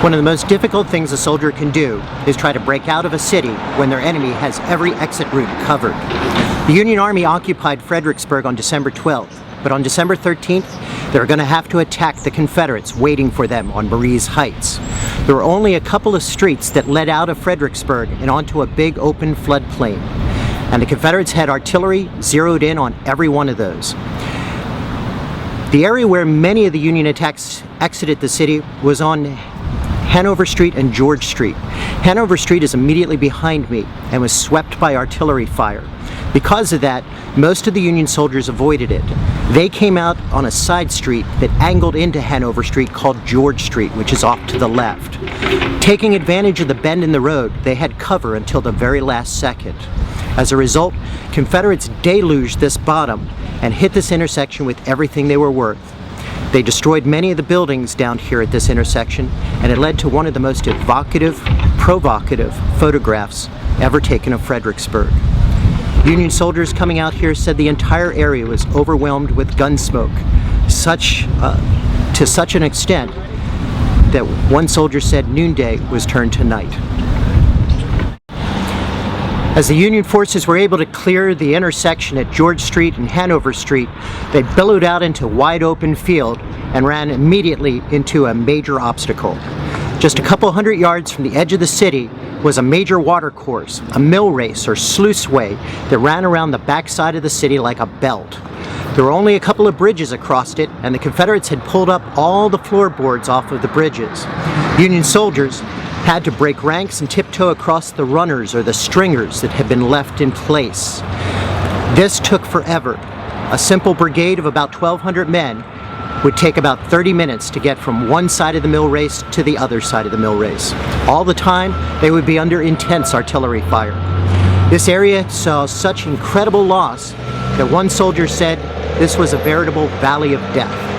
One of the most difficult things a soldier can do is try to break out of a city when their enemy has every exit route covered. The Union Army occupied Fredericksburg on December 12th, but on December 13th, they were going to have to attack the Confederates waiting for them on Marye's Heights. There were only a couple of streets that led out of Fredericksburg and onto a big open floodplain, and the Confederates had artillery zeroed in on every one of those. The area where many of the Union attacks exited the city was on Hanover Street and George Street. Hanover Street is immediately behind me and was swept by artillery fire. Because of that, most of the Union soldiers avoided it. They came out on a side street that angled into Hanover Street called George Street, which is off to the left. Taking advantage of the bend in the road, they had cover until the very last second. As a result, Confederates deluged this bottom and hit this intersection with everything they were worth. They destroyed many of the buildings down here at this intersection, and it led to one of the most evocative, provocative photographs ever taken of Fredericksburg. Union soldiers coming out here said the entire area was overwhelmed with gun smoke, to such an extent that one soldier said noonday was turned to night. As the Union forces were able to clear the intersection at George Street and Hanover Street, they billowed out into a wide open field and ran immediately into a major obstacle. Just a couple hundred yards from the edge of the city was a major water course, a mill race or sluiceway that ran around the backside of the city like a belt. There were only a couple of bridges across it, and the Confederates had pulled up all the floorboards off of the bridges. Union soldiers had to break ranks and tiptoe across the runners or the stringers that had been left in place. This took forever. A simple brigade of about 1,200 men would take about 30 minutes to get from one side of the mill race to the other side of the mill race. All the time, they would be under intense artillery fire. This area saw such incredible loss that one soldier said this was a veritable valley of death.